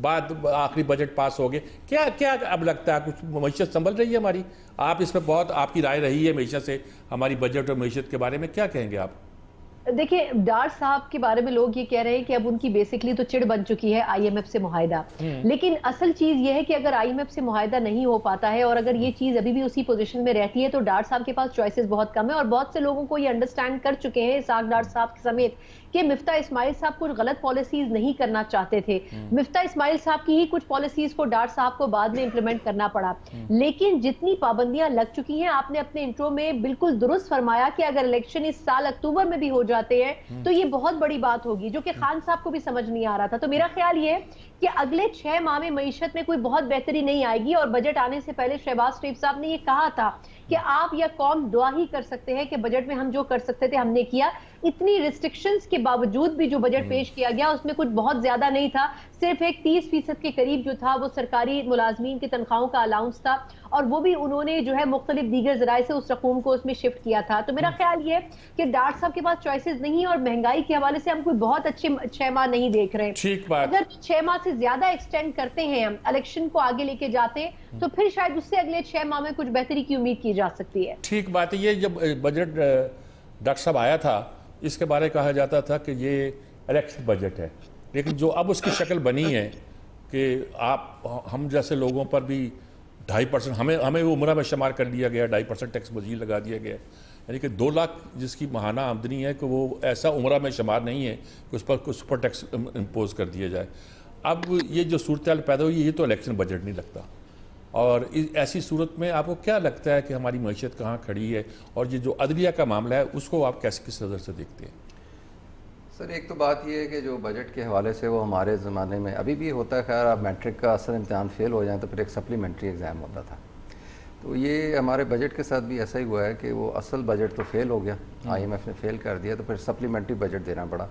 بعد آخری بجٹ پاس ہو گئے، کیا اب لگتا ہے کچھ معیشت سنبھل رہی ہے ہماری؟ آپ اس میں بہت آپ کی رائے رہی ہے معیشت سے، ہماری بجٹ اور معیشت کے بارے میں کیا کہیں گے آپ؟ دیکھیں ڈار صاحب کے بارے میں لوگ یہ کہہ رہے ہیں کہ اب ان کی بیسکلی تو چڑ بن چکی ہے آئی ایم ایف سے معاہدہ، لیکن اصل چیز یہ ہے کہ اگر آئی ایم ایف سے معاہدہ نہیں ہو پاتا ہے اور اگر یہ چیز ابھی بھی اسی پوزیشن میں رہتی ہے تو ڈار صاحب کے پاس چوائسز بہت کم ہے، اور بہت سے لوگوں کو یہ انڈرسٹینڈ کر چکے ہیں اسحاق ڈار صاحب سمیت کہ مفتاح اسماعیل صاحب کچھ غلط پالیسیز نہیں کرنا چاہتے تھے، مفتاح اسماعیل صاحب کی ہی کچھ پالیسیز کو ڈار صاحب کو بعد میں امپلیمنٹ کرنا پڑا، لیکن جتنی پابندیاں لگ چکی ہیں آپ نے اپنے انٹرو میں بالکل درست فرمایا کہ اگر الیکشن اس سال اکتوبر میں بھی ہو جاتے ہیں تو یہ بہت بڑی بات ہوگی، جو کہ خان صاحب کو بھی سمجھ نہیں آ رہا تھا۔ تو میرا خیال یہ ہے کہ اگلے 6 ماہ میں معیشت میں کوئی بہت بہتری نہیں آئے گی، اور بجٹ آنے سے پہلے شہباز شریف صاحب نے یہ کہا تھا کہ آپ یا قوم دعا ہی کر سکتے ہیں کہ بجٹ میں ہم جو کر سکتے تھے ہم نے کیا، اتنی ریسٹرکشنز کے باوجود بھی جو بجٹ پیش کیا گیا اس میں کچھ بہت زیادہ نہیں تھا، صرف ایک 30% کے قریب جو تھا وہ سرکاری ملازمین کی تنخواہوں کا الاؤنس تھا، اور وہ بھی انہوں نے جو ہے مختلف دیگر ذرائع سے اس رقوم کو اس میں شفٹ کیا تھا۔ تو میرا خیال یہ کہ ڈار صاحب کے پاس چوائسز نہیں، اور مہنگائی کے حوالے سے ہم کوئی بہت اچھے 6 ماہ نہیں دیکھ رہے ہیں، اگر 6 ماہ سے زیادہ ایکسٹینڈ کرتے ہیں ہم الیکشن کو آگے لے کے جاتے ہیں تو پھر شاید اس سے اگلے 6 ماہ میں کچھ بہتری کی امید کی جا سکتی ہے۔ ٹھیک بات ہے۔ یہ جب بجٹ ڈاکٹر صاحب آیا تھا اس کے بارے کہا جاتا تھا کہ یہ الیکشن بجٹ ہے، لیکن جو اب اس کی شکل بنی ہے کہ آپ ہم جیسے لوگوں پر بھی 2.5% ہمیں وہ عمرہ میں شمار کر لیا گیا، 2.5% ٹیکس مزید لگا دیا گیا، یعنی کہ 2 لاکھ جس کی ماہانہ آمدنی ہے کہ وہ ایسا عمرہ میں شمار نہیں ہے کہ اس پر کوئی سپر ٹیکس امپوز کر دیا جائے۔ اب یہ جو صورتحال پیدا ہوئی یہ تو الیکشن بجٹ نہیں لگتا، اور ایسی صورت میں آپ کو کیا لگتا ہے کہ ہماری معیشت کہاں کھڑی ہے، اور یہ جو عدلیہ کا معاملہ ہے اس کو آپ کس نظر سے دیکھتے ہیں؟ سر ایک تو بات یہ ہے کہ جو بجٹ کے حوالے سے وہ ہمارے زمانے میں ابھی بھی ہوتا ہے، خیر آپ میٹرک کا اصل امتحان فیل ہو جائیں تو پھر ایک سپلیمنٹری ایگزام ہوتا تھا، تو یہ ہمارے بجٹ کے ساتھ بھی ایسا ہی ہوا ہے کہ وہ اصل بجٹ تو فیل ہو گیا، آئی ایم ایف نے فیل کر دیا، تو پھر سپلیمنٹری بجٹ دینا پڑا،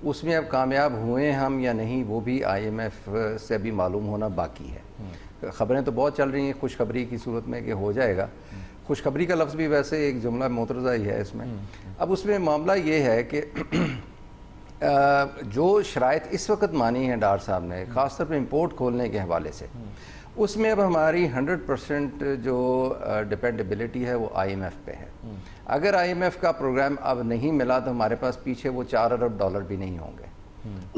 اس میں اب کامیاب ہوئے ہم یا نہیں وہ بھی آئی ایم ایف سے ابھی معلوم ہونا باقی ہے۔ خبریں تو بہت چل رہی ہیں خوشخبری کی صورت میں کہ ہو جائے گا، خوشخبری کا لفظ بھی ویسے ایک جملہ مترجہ ہی ہے اس میں۔ اب اس میں معاملہ یہ ہے کہ جو شرائط اس وقت مانی ہیں ڈار صاحب نے خاص طور پہ امپورٹ کھولنے کے حوالے سے، اس میں اب ہماری 100% جو ڈپینڈیبلٹی ہے وہ آئی ایم ایف پہ ہے۔ اگر آئی ایم ایف کا پروگرام اب نہیں ملا تو ہمارے پاس پیچھے وہ $4 ارب بھی نہیں ہوں گے،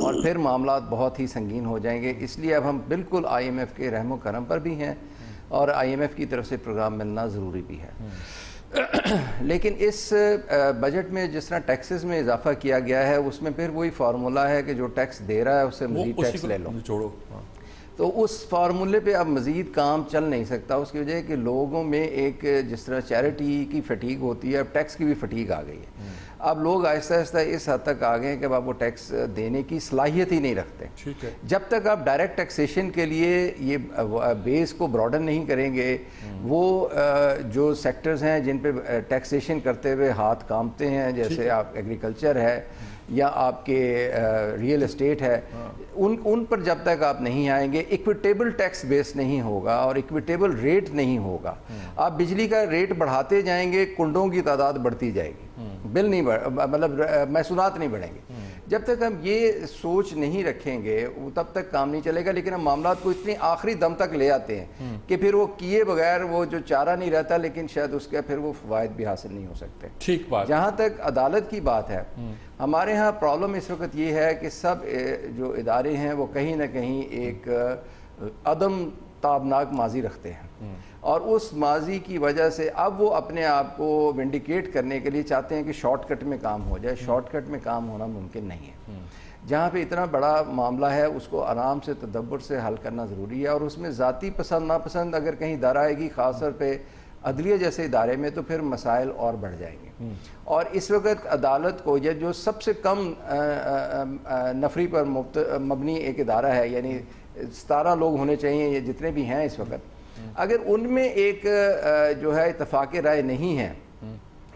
اور پھر معاملات بہت ہی سنگین ہو جائیں گے۔ اس لیے اب ہم بالکل آئی ایم ایف کے رحم و کرم پر بھی ہیں، اور آئی ایم ایف کی طرف سے پروگرام ملنا ضروری بھی ہے۔ لیکن اس بجٹ میں جس طرح ٹیکسز میں اضافہ کیا گیا ہے اس میں پھر وہی فارمولہ ہے کہ جو ٹیکس دے رہا ہے اس سے مزید ٹیکس لے لو، تو اس فارمولے پہ اب مزید کام چل نہیں سکتا۔ اس کی وجہ ہے کہ لوگوں میں ایک جس طرح چیریٹی کی فٹیگ ہوتی ہے، اب ٹیکس کی بھی فٹیگ آ گئی ہے۔ اب لوگ آہستہ آہستہ اس حد تک آ گئے ہیں کہ اب وہ ٹیکس دینے کی صلاحیت ہی نہیں رکھتے۔ جب تک آپ ڈائریکٹ ٹیکسیشن کے لیے یہ بیس کو براڈن نہیں کریں گے، وہ جو سیکٹرز ہیں جن پہ ٹیکسیشن کرتے ہوئے ہاتھ کامتے ہیں، جیسے آپ ایگریکلچر ہے یا آپ کے ریئل اسٹیٹ ہے، ان پر جب تک آپ نہیں آئیں گے، ایکویٹیبل ٹیکس بیس نہیں ہوگا اور ایکویٹیبل ریٹ نہیں ہوگا۔ آپ بجلی کا ریٹ بڑھاتے جائیں گے، کنڈوں کی تعداد بڑھتی جائے گی، بل نہیں مطلب محصولات نہیں بڑھیں گے۔ جب تک ہم یہ سوچ نہیں رکھیں گے تب تک کام نہیں چلے گا، لیکن ہم معاملات کو اتنی آخری دم تک لے آتے ہیں کہ پھر وہ کیے بغیر وہ جو چارہ نہیں رہتا، لیکن شاید اس کا پھر وہ فوائد بھی حاصل نہیں ہو سکتے۔ ٹھیک بات۔ جہاں تک عدالت کی بات ہے، ہمارے ہاں پرابلم اس وقت یہ ہے کہ سب جو ادارے ہیں وہ کہیں نہ کہیں ایک عدم تابناک ماضی رکھتے ہیں، اور اس ماضی کی وجہ سے اب وہ اپنے آپ کو ونڈیکیٹ کرنے کے لیے چاہتے ہیں کہ شارٹ کٹ میں کام ہو جائے۔ شارٹ کٹ میں کام ہونا ممکن نہیں ہے۔ جہاں پہ اتنا بڑا معاملہ ہے اس کو آرام سے تدبر سے حل کرنا ضروری ہے، اور اس میں ذاتی پسند ناپسند اگر کہیں در آئے گی، خاص طور پہ عدلیہ جیسے ادارے میں، تو پھر مسائل اور بڑھ جائیں گے۔ اور اس وقت عدالت کو یہ جو سب سے کم نفری پر مبنی ایک ادارہ ہے، یعنی 17 لوگ ہونے چاہیے، یہ جتنے بھی ہیں اس وقت، اگر ان میں ایک جو ہے اتفاق رائے نہیں ہے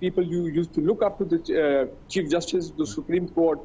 people used to look up to the chief justice the supreme court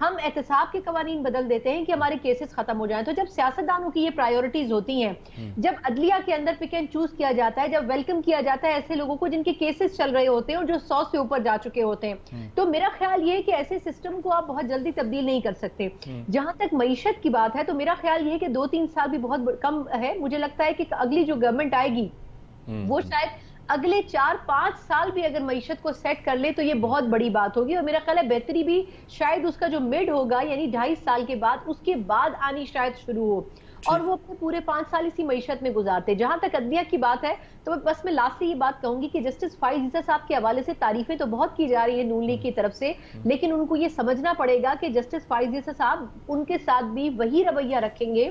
ہم احتساب کے قوانین بدل دیتے ہیں کہ ہمارے کیسز ختم ہو جائیں. تو جب سیاستدانوں کی یہ پرائیورٹیز ہوتی ہیں, جب عدلیہ کے اندر پک اینڈ چوز کیا جاتا ہے, جب ویلکم کیا جاتا ہے ایسے لوگوں کو جن کے کیسز چل رہے ہوتے ہیں اور جو 100 سے اوپر جا چکے ہوتے ہیں, تو میرا خیال یہ ہے کہ ایسے سسٹم کو آپ بہت جلدی تبدیل نہیں کر سکتے. جہاں تک معیشت کی بات ہے تو میرا خیال یہ ہے کہ 2-3 سال بھی بہت کم ہے. مجھے لگتا ہے کہ اگلی جو گورنمنٹ آئے گی وہ شاید اگلے 4-5 سال بھی اگر معیشت کو سیٹ کر لے تو یہ بہت بڑی بات ہوگی, اور میرا خیال ہے بہتری بھی شاید اس کا جو مڈ ہوگا یعنی 2.5 سال کے بعد, اس کے بعد آنی شاید شروع ہو, اور وہ اپنے پورے 5 سال اسی معیشت میں گزارتے. جہاں تک عدلیہ کی بات ہے تو بس میں لاسٹ سے یہ بات کہوں گی کہ جسٹس فائز عیسیٰ صاحب کے حوالے سے تعریفیں تو بہت کی جا رہی ہیں نون لیگ کی طرف سے, لیکن ان کو یہ سمجھنا پڑے گا کہ جسٹس فائز عیسیٰ صاحب ان کے ساتھ بھی وہی رویہ رکھیں گے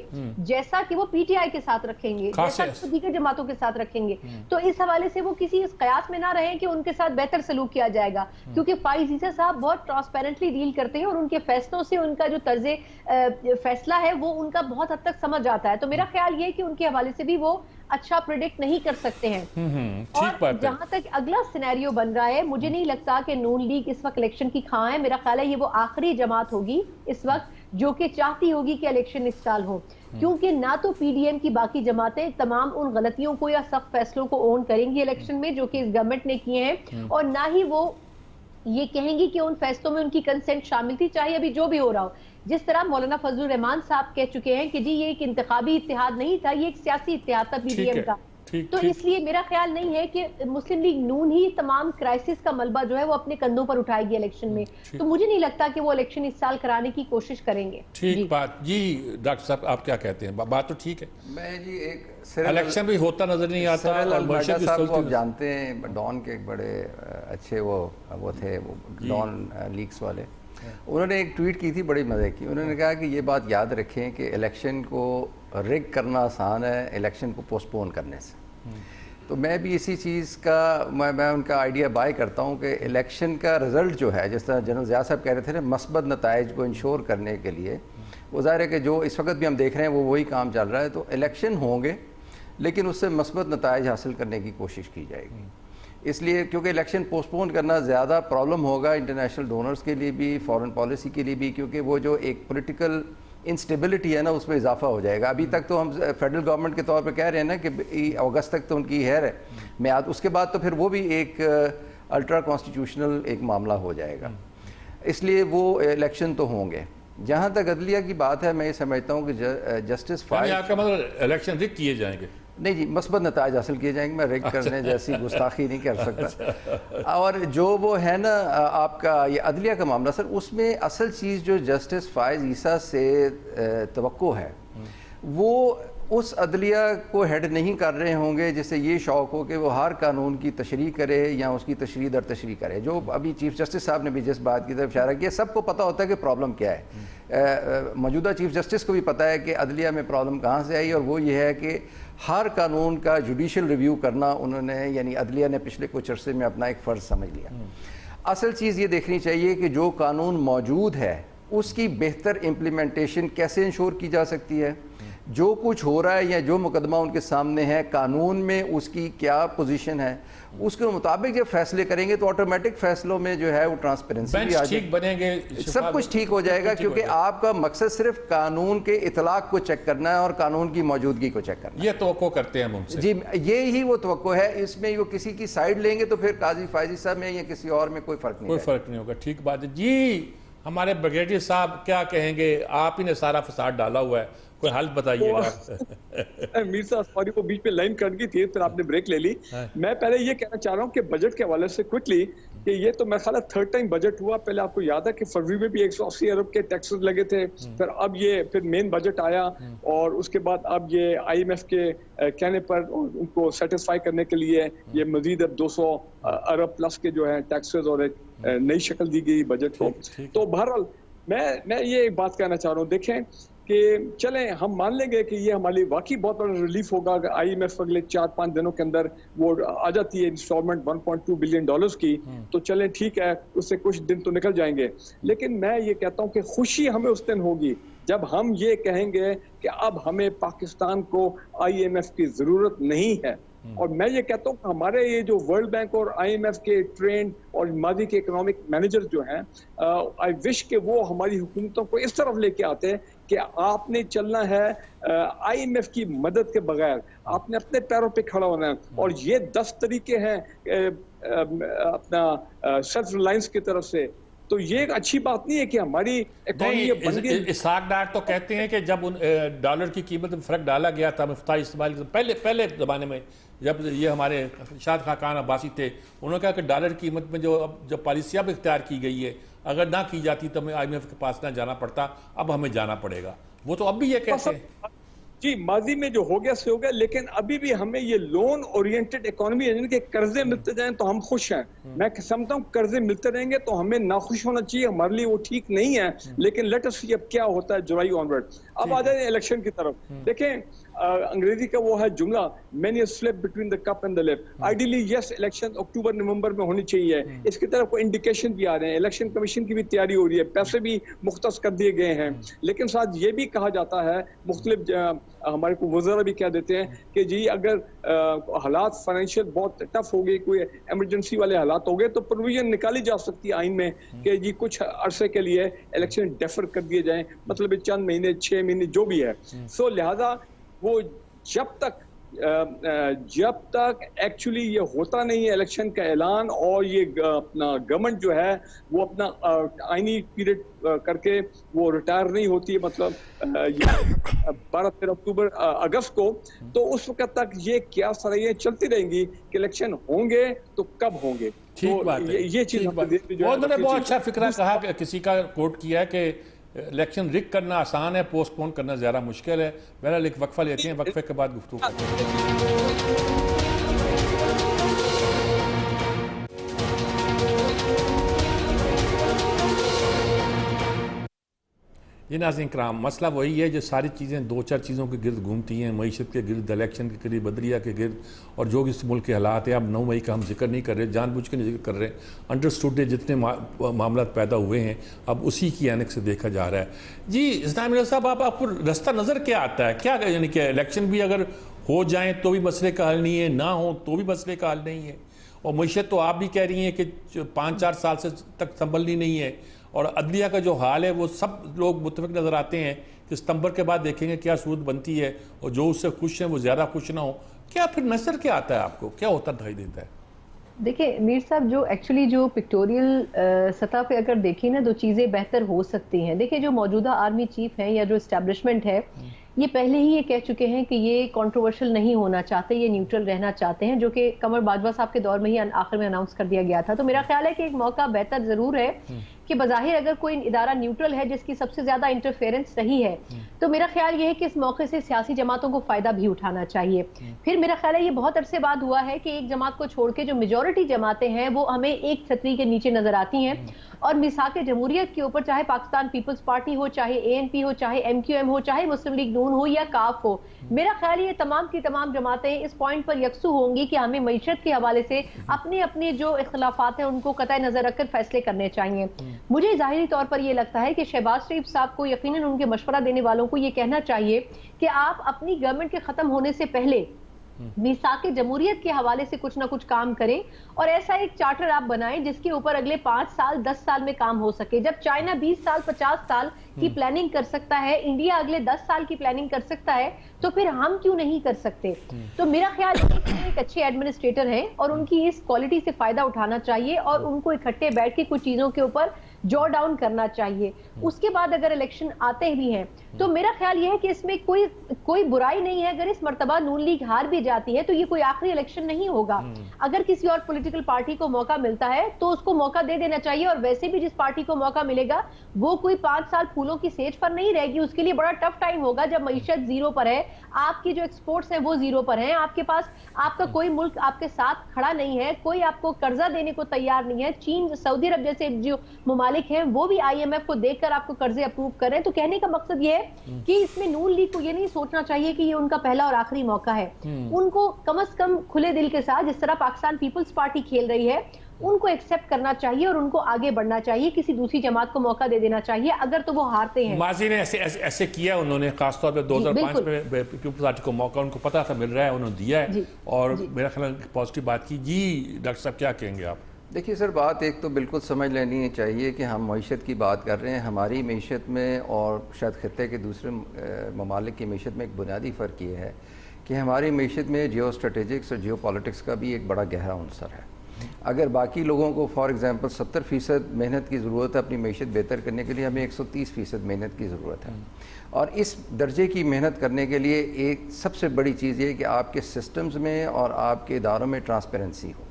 جیسا کہ وہ پی ٹی آئی کے ساتھ رکھیں گے, جیسا کہ وہ دیگر جماعتوں کے ساتھ رکھیں گے. تو اس حوالے سے وہ کسی اس قیاس میں نہ رہیں کہ ان کے ساتھ بہتر سلوک کیا جائے گا, کیونکہ فائز عیسیٰ صاحب بہت ٹرانسپیرنٹلی ڈیل کرتے ہیں اور ان کے فیصلوں سے ان کا جو طرز فیصلہ ہے وہ ان کا بہت حد تک سمجھ آتا ہے. تو میرا خیال یہ ہے کہ ان کے حوالے سے بھی وہ اچھا پریڈکٹ نہیں کر سکتے ہیں. اور جہاں تک اگلا سینیریو بن رہا ہے, مجھے نہیں لگتا کہ نون لیگ اس وقت الیکشن کی خواہاں ہے. میرا خیال ہے یہ وہ آخری جماعت ہوگی اس وقت جو کہ چاہتی ہوگی کہ الیکشن اس سال ہو, کیونکہ نہ تو پی ڈی ایم کی باقی جماعتیں تمام ان غلطیوں کو یا سخت فیصلوں کو اون کریں گی الیکشن میں جو کہ اس گورنمنٹ نے کیے ہیں, اور نہ ہی وہ یہ کہیں گی کہ ان فیصلوں میں ان کی کنسنٹ شامل تھی, چاہے ابھی جو بھی ہو رہا ہو. جس طرح مولانا فضل الرحمان صاحب کہہ چکے ہیں کہ جی یہ ایک انتخابی اتحاد نہیں تھا, یہ ایک سیاسی اتحاد تھا پی ڈی ایم کا. تو اس لیے میرا خیال نہیں ہے کہ مسلم لیگ نون ہی تمام کرائسس کا ملبہ جو ہے وہ اپنے کندھوں پر اٹھائے گی الیکشن میں. تو مجھے نہیں لگتا کہ وہ الیکشن اس سال کرانے کی کوشش کریں گے. ٹھیک بات. جی ڈاکٹر صاحب آپ کیا کہتے ہیں؟ بات تو ٹھیک ہے, میں جی ایک الیکشن بھی ہوتا نظر نہیں آتا. اور صاحب کو آپ جانتے ہیں, ڈان کے ایک بڑے اچھے وہ تھے, وہ ڈان لیکس والے, انہوں نے ایک ٹویٹ کی تھی بڑی مزے کی. انہوں نے کہا کہ یہ بات یاد رکھیں کہ الیکشن کو ریگ کرنا آسان ہے الیکشن کو پوسٹ پون کرنے سے. تو میں بھی اسی چیز کا میں ان کا آئیڈیا بائی کرتا ہوں کہ الیکشن کا رزلٹ جو ہے, جس طرح جنرل ضیاء صاحب کہہ رہے تھے نا, مثبت نتائج کو انشور کرنے کے لیے وہ ظاہر ہے کہ جو اس وقت بھی ہم دیکھ رہے ہیں وہ وہی کام چل رہا ہے. تو الیکشن ہوں گے لیکن اس سے مثبت نتائج حاصل کرنے کی کوشش کی جائے گی. اس لیے کیونکہ الیکشن پوسٹ پون کرنا زیادہ پرابلم ہوگا انٹرنیشنل ڈونرز کے لیے بھی, فارن پالیسی کے لیے بھی, کیونکہ وہ جو ایک پولیٹیکل انسٹیبلٹی ہے نا اس میں اضافہ ہو جائے گا. ابھی تک تو ہم فیڈرل گورنمنٹ کے طور پہ کہہ رہے ہیں نا کہ اگست تک تو ان کی ہے میعاد, اس کے بعد تو پھر وہ بھی ایک الٹرا کانسٹیٹیوشنل ایک معاملہ ہو جائے گا. اس لیے وہ الیکشن تو ہوں گے. جہاں تک عدلیہ کی بات ہے, میں یہ سمجھتا ہوں کہ جسٹس فائز, آپ کا مطلب الیکشن ریگ کیے جائیں گے؟ نہیں جی, مثبت نتائج حاصل کیے جائیں گے. میں ریگ کرنے جیسی گستاخی نہیں کر سکتا. اور جو وہ ہے نا آپ کا یہ عدلیہ کا معاملہ سر, اس میں اصل چیز جو جسٹس فائز عیسیٰ سے توقع ہے وہ اس عدلیہ کو ہیڈ نہیں کر رہے ہوں گے جسے یہ شوق ہو کہ وہ ہر قانون کی تشریح کرے یا اس کی تشریح در تشریح کرے. جو ابھی چیف جسٹس صاحب نے بھی جس بات کی طرف اشارہ کیا, سب کو پتہ ہوتا ہے کہ پرابلم کیا ہے. موجودہ چیف جسٹس کو بھی پتہ ہے کہ عدلیہ میں پرابلم کہاں سے آئی, اور وہ یہ ہے کہ ہر قانون کا جوڈیشل ریویو کرنا انہوں نے, یعنی عدلیہ نے پچھلے کچھ عرصے میں اپنا ایک فرض سمجھ لیا. اصل چیز یہ دیکھنی چاہیے کہ جو قانون موجود ہے اس کی بہتر امپلیمنٹیشن کیسے انشور کی جا سکتی ہے. جو کچھ ہو رہا ہے یا جو مقدمہ ان کے سامنے ہے قانون میں اس کی کیا پوزیشن ہے, اس کے مطابق جب فیصلے کریں گے تو آٹومیٹک فیصلوں میں جو ہے وہ ٹرانسپیرنسی بھی آ جائے گی, سب کچھ ٹھیک ہو جائے گا. کیونکہ آپ کا مقصد صرف قانون کے اطلاق کو چیک کرنا ہے اور قانون کی موجودگی کو چیک کرنا ہے. یہ توقع کرتے ہیں ہم ان سے. جی یہی وہ توقع ہے. اس میں وہ کسی کی سائیڈ لیں گے تو پھر قاضی فائزی صاحب میں یا کسی اور میں کوئی فرق نہیں ہوگا. ٹھیک بات ہے. جی ہمارے بریگیڈیئر صاحب کیا کہیں گے؟ آپ ہی نے سارا فساد ڈالا ہوا ہے, کوئی حل بتائیے گا. میر صاحب سوری وہ بیچ میں لائن کٹ گئی تھی, پھر آپ نے بریک لے لی. میں پہلے یہ کہنا چاہ رہا ہوں کہ بجٹ کے حوالے سے کوئکلی کہ یہ تو میرا خیال ہے 3rd ٹائم بجٹ ہوا. پہلے آپ کو یاد ہے کہ فروری میں بھی 180 ارب کے ٹیکسز لگے تھے, پھر اب یہ پھر مین بجٹ آیا اور اس کے بعد اب یہ آئی ایم ایف کے کہنے پر ان کو سیٹسفائی کرنے کے لیے یہ مزید اب 200 ارب پلس کے جو ہے ٹیکسز اور ایک نئی شکل دی گئی بجٹ کو. تو بہرحال میں یہ بات کہنا چاہ رہا ہوں, دیکھیں کہ چلیں ہم مان لیں گے کہ یہ ہماری واقعی بہت بڑا ریلیف ہوگا کہ آئی ایم ایف اگلے 4-5 دنوں کے اندر وہ آ جاتی ہے انسٹالمنٹ $1.2 بلین کی, تو چلیں ٹھیک ہے, اس سے کچھ دن تو نکل جائیں گے. لیکن میں یہ کہتا ہوں کہ خوشی ہمیں اس دن ہوگی جب ہم یہ کہیں گے کہ اب ہمیں پاکستان کو آئی ایم ایف کی ضرورت نہیں ہے. اور میں یہ کہتا ہوں کہ ہمارے یہ جو ورلڈ بینک اور IMF کے ٹرینڈ اور ماضی کے اکنامک مینیجر جو ہیں آئی وش کہ وہ ہماری حکومتوں کو اس طرف لے کے آتے ہیں کہ آپ نے چلنا ہے IMF کی مدد کے بغیر، آپ نے اپنے پیروں پہ کھڑا ہونا ہے. اور یہ 10 طریقے ہیں اپنا سیلف ریلائنس کی طرف سے، تو یہ ایک اچھی بات نہیں ہے کہ ہماری اکانومی بن گئی. اسحاق ڈار تو کہتے ہیں کہ جب ڈالر کی قیمت میں فرق ڈالا گیا تھا مفتاح اسماعیل پہلے زمانے میں، جب یہ ہمارے شاد خاقان عباسی تھے، انہوں نے کہا کہ ڈالر کی قیمت میں جو پالیسی اب اختیار کی گئی ہے اگر نہ کی جاتی تو ہمیں IMF کے پاس نہ جانا پڑتا، اب ہمیں جانا پڑے گا. وہ تو اب بھی یہ کہتے ہیں. جی ماضی میں جو ہو گیا سے ہو گیا، لیکن ابھی بھی ہمیں یہ لون اورینٹڈ اکانومی ہے، کہ قرضے ملتے جائیں تو ہم خوش ہیں. میں سمجھتا ہوں قرضے ملتے رہیں گے تو ہمیں ناخوش ہونا چاہیے، ہمارے لیے وہ ٹھیک نہیں ہے. لیکن لیٹ اس سی اب کیا ہوتا ہے جولائی آنورڈ. اب آ جائیں الیکشن کی طرف. دیکھیں انگریزی کا وہ ہے جملہ many a slip between the cup and the lip. Ideally yes election اکتوبر نومبر میں ہونی چاہیے. اس کی طرف کوئی انڈیکیشن بھی آ رہے ہیں، الیکشن کمیشن کی بھی تیاری ہو رہی ہے، پیسے بھی مختص کر دیے گئے ہیں. لیکن ساتھ یہ بھی کہا جاتا ہے، مختلف ہمارے کو وزراء بھی کہہ دیتے ہیں کہ جی اگر حالات فائنینشیل بہت ٹف ہو گئے، کوئی ایمرجنسی والے حالات ہو گئے تو پروویژن نکالی جا سکتی ہے آئین میں کہ جی کچھ عرصے کے لیے الیکشن ڈیفر کر دیے جائیں، مطلب چند مہینے 6 مہینے جو بھی ہے. سو لہذا وہ جب تک ایکچولی یہ ہوتا نہیں ہے الیکشن کا اعلان، اور یہ اپنا گورنمنٹ جو ہے وہ اپنا آئینی پیریڈ کر کے وہ ریٹائر نہیں ہوتی ہے، مطلب 12-13 اکتوبر اگست کو، تو اس وقت تک یہ کیا سرائیاں چلتی رہیں گی کہ الیکشن ہوں گے تو کب ہوں گے. ٹھیک بات ہے، یہ چیز انہوں نے بہت اچھا فکرہ کہا کہ کسی کا کوٹ کیا کہ الیکشن رک کرنا آسان ہے، پوسٹ پون کرنا زیادہ مشکل ہے. بہرحال ایک وقفہ لیتے ہیں، وقفے کے بعد گفتگو کرتے ہیں. یہ ناظرین کرام، مسئلہ وہی ہے جو ساری چیزیں 2-4 چیزوں کے گرد گھومتی ہیں، معیشت کے گرد، الیکشن کے گرد، بدریہ کے گرد، اور جو اس ملک کے حالات ہیں. اب 9 مئی کا ہم ذکر نہیں کر رہے، جان بوجھ کے نہیں ذکر کر رہے. انڈرسٹوڈ جتنے معاملات پیدا ہوئے ہیں اب اسی کی اینک سے دیکھا جا رہا ہے. جی اسلام مرزا صاحب، آپ کو رستہ نظر کیا آتا ہے؟ کیا یعنی کہ الیکشن بھی اگر ہو جائیں تو بھی مسئلے کا حل نہیں ہے، نہ ہو تو بھی مسئلے کا حل نہیں ہے، اور معیشت تو آپ بھی کہہ رہی ہیں کہ 5-4 سال سے تک سنبھلنی نہیں ہے، اور عدلیہ کا جو حال ہے وہ سب لوگ متفق نظر آتے ہیں کہ ستمبر کے بعد دیکھیں گے کیا صورت بنتی ہے، اور جو اس سے خوش ہیں وہ زیادہ خوش نہ ہو. کیا پھر نظر کیا آتا ہے آپ کو، کیا ہوتا دکھائی دیتا ہے؟ دیکھیں میر صاحب، جو ایکچولی جو پکٹوریل سطح پہ اگر دیکھیں نا تو چیزیں بہتر ہو سکتی ہیں. دیکھیں جو موجودہ آرمی چیف ہیں یا جو اسٹیبلشمنٹ ہے، یہ پہلے ہی یہ کہہ چکے ہیں کہ یہ کنٹروورشل نہیں ہونا چاہتے، یہ نیوٹرل رہنا چاہتے ہیں، جو کہ قمر باجوہ صاحب کے دور میں ہی آخر میں اناؤنس کر دیا گیا تھا. تو میرا خیال ہے کہ ایک موقع بہتر ضرور ہے کہ بظاہر اگر کوئی ادارہ نیوٹرل ہے جس کی سب سے زیادہ انٹرفیرنس رہی ہے، تو میرا خیال یہ ہے کہ اس موقع سے سیاسی جماعتوں کو فائدہ بھی اٹھانا چاہیے. پھر میرا خیال ہے یہ بہت عرصے بعد ہوا ہے کہ ایک جماعت کو چھوڑ کے جو میجورٹی جماعتیں ہیں وہ ہمیں ایک چھتری کے نیچے نظر آتی ہیں، اور میثاق جمہوریت کے اوپر چاہے پاکستان پیپلز پارٹی ہو، چاہے ANP ہو، چاہے MQM ہو، چاہے مسلم لیگ نون ہو یا کاف ہو، میرا خیال یہ تمام کی تمام جماعتیں اس پوائنٹ پر یکسو ہوں گی کہ ہمیں معیشت کے حوالے سے اپنے جو اختلافات ہیں ان کو قطع نظر رکھ کر فیصلے کرنے چاہیے. مجھے ظاہری طور پر یہ لگتا ہے کہ شہباز شریف صاحب کو یقیناً ان کے مشورہ دینے والوں کو یہ کہنا چاہیے کہ آپ اپنی گورنمنٹ کے ختم ہونے سے پہلے میثاق جمہوریت کے حوالے سے کچھ نہ کچھ کام کریں، اور ایسا ایک چارٹر آپ بنائیں جس کے اوپر اگلے 5 سال 10 سال میں کام ہو سکے. جب چائنا 20 سال 50 سال کی پلاننگ کر سکتا ہے، انڈیا اگلے 10 سال کی پلاننگ کر سکتا ہے، تو پھر ہم کیوں نہیں کر سکتے؟ تو میرا خیال ہے کہ ایک اچھے ایڈمنسٹریٹر ہیں اور ان کی اس کوالٹی سے فائدہ اٹھانا چاہیے، اور ان کو اکٹھے بیٹھ کے کچھ چیزوں کے اوپر جو ڈاؤن کرنا چاہیے. اس کے بعد اگر الیکشن آتے بھی ہیں تو میرا خیال یہ ہے کہ اس میں کوئی برائی نہیں ہے. اگر اس مرتبہ نون لیگ ہار بھی جاتی ہے تو یہ کوئی آخری الیکشن نہیں ہوگا. اگر کسی اور پولیٹیکل پارٹی کو موقع ملتا ہے تو اس کو موقع دے دینا چاہیے، اور ویسے بھی جس پارٹی کو موقع ملے گا وہ کوئی 5 سال پھولوں کی سیج پر نہیں رہے گی. اس کے لیے بڑا ٹف ٹائم ہوگا جب معیشت زیرو پر ہے، آپ کی جو ایکسپورٹس ہیں وہ زیرو پر ہیں، آپ کے پاس آپ کا کوئی ملک آپ کے ساتھ کھڑا نہیں ہے، کوئی آپ کو قرضہ دینے کو تیار نہیں ہے. چین، سعودی عرب جیسے جو ممالک ممالک ہیں وہ بھی IMF کو دیکھ کر آپ کو قرضے اپروو کر رہے ہیں. تو کہنے کا مقصد یہ ہے کہ اس میں نون لیگ کو یہ نہیں سوچنا چاہیے کہ یہ ان کا پہلا اور آخری موقع ہے. ان کو کم از کم کھلے دل کے ساتھ جس طرح پاکستان پیپلز پارٹی کھیل رہی ہے ان کو ایکسیپٹ کرنا چاہیے اور ان کو آگے بڑھنا چاہیے, کسی دوسری جماعت کو موقع دے دینا چاہیے اگر تو وہ ہارتے ہیں. ماضی نے ایسے کیا, انہوں نے خاص طور پہ 2005 میں پیپلز پارٹی کو موقع ان کو پتا تھا مل رہا ہے, انہوں نے دیا ہے اور میرا خیال پازیٹیو بات کی. جی ڈاکٹر صاحب کیا کہیں گے آپ؟ دیکھیے سر, بات ایک تو بالکل سمجھ لینی چاہیے کہ ہم معیشت کی بات کر رہے ہیں. ہماری معیشت میں اور شاید خطے کے دوسرے ممالک کی معیشت میں ایک بنیادی فرق یہ ہے کہ ہماری معیشت میں جیو اسٹریٹجکس اور جیو پالیٹکس کا بھی ایک بڑا گہرا عنصر ہے. اگر باقی لوگوں کو فار ایگزامپل 70% محنت کی ضرورت ہے اپنی معیشت بہتر کرنے کے لیے, ہمیں 130% محنت کی ضرورت ہے. اور اس درجے کی محنت کرنے کے لیے ایک سب سے بڑی چیز یہ ہے کہ آپ کے سسٹمز میں اور آپ کے اداروں میں ٹرانسپیرنسی ہو.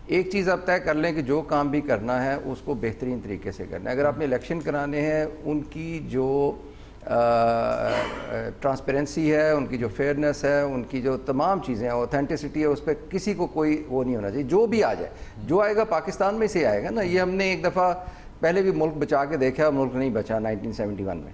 ایک چیز آپ طے کر لیں کہ جو کام بھی کرنا ہے اس کو بہترین طریقے سے کرنا ہے. اگر آپ نے الیکشن کرانے ہیں, ان کی جو ٹرانسپیرنسی ہے, ان کی جو فیئرنیس ہے, ان کی جو تمام چیزیں ہیں, اوتھینٹسٹی ہے, اس پہ کسی کو کوئی وہ نہیں ہونا چاہیے. جو بھی آ جائے, جو آئے گا پاکستان میں سے آئے گا نا. یہ ہم نے ایک دفعہ پہلے بھی ملک بچا کے دیکھا, ملک نہیں بچا 1971 میں.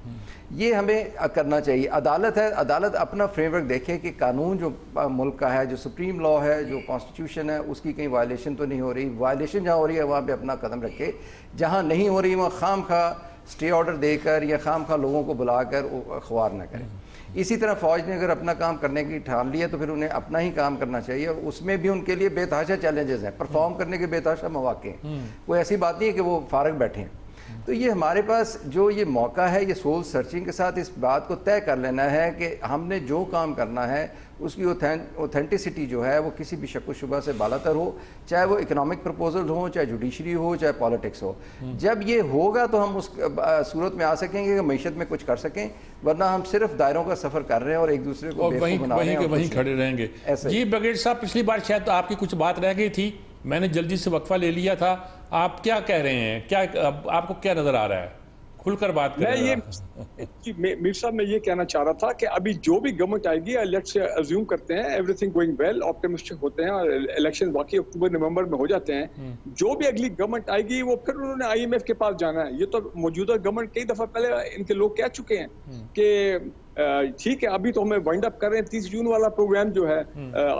یہ ہمیں کرنا چاہیے. عدالت ہے, عدالت اپنا فریم ورک دیکھے کہ قانون جو ملک کا ہے, جو سپریم لا ہے, جو کانسٹیٹیوشن ہے, اس کی کہیں وائلیشن تو نہیں ہو رہی. وائلیشن جہاں ہو رہی ہے وہاں پہ اپنا قدم رکھے, جہاں نہیں ہو رہی وہاں خام خواہ اسٹے آرڈر دے کر یا خام خواہ لوگوں کو بلا کر خوار نہ کریں. اسی طرح فوج نے اگر اپنا کام کرنے کی ٹھان لیا تو پھر انہیں اپنا ہی کام کرنا چاہیے, اور اس میں بھی ان کے لیے بے تحاشا چیلنجز ہیں, پرفارم کرنے کے بے تحاشا مواقع ہیں. کوئی ایسی بات نہیں ہے کہ وہ فارغ بیٹھے ہیں. تو یہ ہمارے پاس جو یہ موقع ہے, یہ سول سرچنگ کے ساتھ اس بات کو طے کر لینا ہے کہ ہم نے جو کام کرنا ہے اس کی اوتھینٹسٹی جو ہے وہ کسی بھی شک و شبہ سے بالا تر ہو, چاہے وہ اکنامک پرپوزل ہو, چاہے جوڈیشری ہو, چاہے پالیٹکس ہو. جب یہ ہوگا تو ہم اس صورت میں آ سکیں گے کہ معیشت میں کچھ کر سکیں, ورنہ ہم صرف دائروں کا سفر کر رہے ہیں اور ایک دوسرے کو بیوقوف بنا رہے ہیں, وہیں کھڑے رہیں گے. جی بریگیڈیئر صاحب, پچھلی بار شاید آپ کی کچھ بات رہ گئی تھی, میں نے جلدی سے وقفہ لے لیا تھا. آپ کیا کہہ رہے ہیں, کیا آپ کو کیا نظر آ رہا ہے؟ کھل کر بات کریں. میر صاحب میں یہ کہنا چاہ رہا تھا کہ ابھی جو بھی گورنمنٹ آئے گی, لیٹس ازیوم کرتے ہیں everything going well, optimistic ہوتے ہیں اور الیکشن واقعی اکتوبر نومبر میں ہو جاتے ہیں, جو بھی اگلی گورنمنٹ آئے گی وہ پھر انہوں نے IMF کے پاس جانا ہے. یہ تو موجودہ گورنمنٹ کئی دفعہ پہلے ان کے لوگ کہہ چکے ہیں کہ ٹھیک ہے ابھی تو ہمیں وائنڈ اپ کر رہے ہیں 30 جون والا پروگرام جو ہے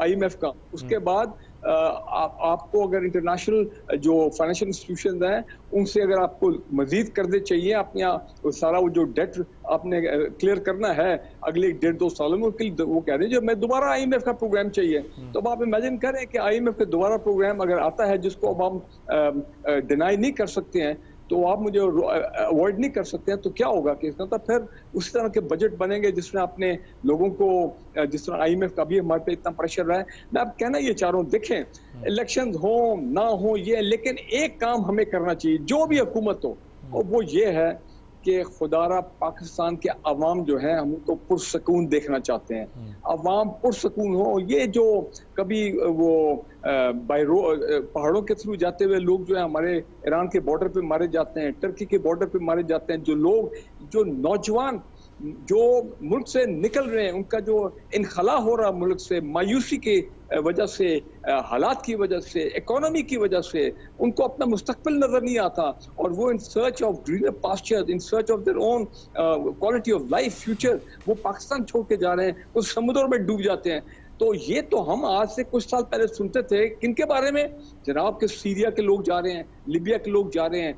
IMF کا, اس کے بعد آپ کو اگر انٹرنیشنل جو فائنینشیل انسٹیٹیوشنز ہیں ان سے اگر آپ کو مزید قرضے چاہیے, اپنے سارا وہ جو ڈیٹ آپ نے کلیئر کرنا ہے اگلے 1.5-2 سالوں میں, وہ کہہ رہے ہیں جو میں دوبارہ IMF کا پروگرام چاہیے. تو اب آپ امیجن کریں کہ IMF کا دوبارہ پروگرام اگر آتا ہے جس کو اب ہم ڈینائی نہیں کر سکتے ہیں, تو آپ مجھے اوائڈ نہیں کر سکتے ہیں, تو کیا ہوگا کہ پھر اسی طرح کے بجٹ بنیں گے جس میں اپنے لوگوں کو, جس طرح IMF کا بھی ہمارے پہ اتنا پریشر رہا ہے. میں اب کہنا یہ چاہ رہا ہوں, دیکھیں الیکشنز ہوں نہ ہوں یہ, لیکن ایک کام ہمیں کرنا چاہیے جو بھی حکومت ہو, اور وہ یہ ہے کہ خدارہ پاکستان کے عوام جو ہیں ہم کو پرسکون دیکھنا چاہتے ہیں. عوام پرسکون ہو. یہ جو کبھی وہ پہاڑوں کے تھرو جاتے ہوئے لوگ جو ہیں ہمارے ایران کے بارڈر پہ مارے جاتے ہیں, ٹرکی کے بارڈر پہ مارے جاتے ہیں, جو لوگ, جو نوجوان جو ملک سے نکل رہے ہیں, ان کا جو انخلا ہو رہا ملک سے مایوسی کی وجہ سے, حالات کی وجہ سے, اکانومی کی وجہ سے, ان کو اپنا مستقبل نظر نہیں آتا, اور وہ in search of greener pasture, in search of their own quality of life future, وہ پاکستان چھوڑ کے جا رہے ہیں, اس سمندر میں ڈوب جاتے ہیں. تو یہ تو ہم آج سے کچھ سال پہلے سنتے تھے, کن کے بارے میں جناب کہ سیریا کے لوگ جا رہے ہیں, لیبیا کے لوگ جا رہے ہیں,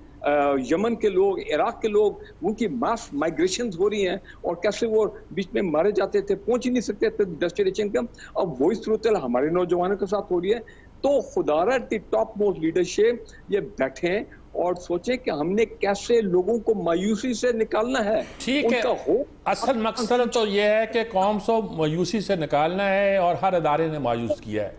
یمن کے لوگ, عراق کے لوگ, ان کی ماس مائگریشنز ہو رہی ہیں, اور کیسے وہ بیچ میں مارے جاتے تھے, پہنچ ہی نہیں سکتے تھے ڈیسٹینیشن کا. اب وہی صورتحال ہمارے نوجوانوں کے ساتھ ہو رہی ہے. تو خدارہ دی ٹاپ موسٹ لیڈرشپ یہ بیٹھیں اور سوچیں کہ ہم نے کیسے لوگوں کو مایوسی سے نکالنا ہے. ٹھیک ہے, اصل مقصد تو یہ ہے کہ قوم کو مایوسی سے نکالنا ہے, اور ہر ادارے نے مایوس کیا ہے.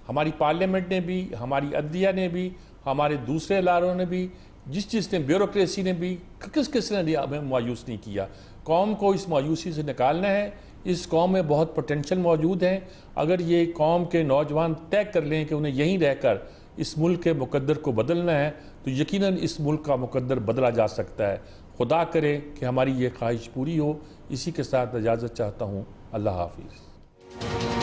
ہماری پارلیمنٹ نے بھی, ہماری عدلیہ نے بھی, ہمارے دوسرے اداروں نے بھی, جس نے بیوروکریسی نے بھی, کس نے ہمیں مایوس نہیں کیا. قوم کو اس مایوسی سے نکالنا ہے. اس قوم میں بہت پوٹینشل موجود ہیں. اگر یہ قوم کے نوجوان طے کر لیں کہ انہیں یہیں رہ کر اس ملک کے مقدر کو بدلنا ہے, تو یقیناً اس ملک کا مقدر بدلا جا سکتا ہے. خدا کرے کہ ہماری یہ خواہش پوری ہو. اسی کے ساتھ اجازت چاہتا ہوں. اللہ حافظ.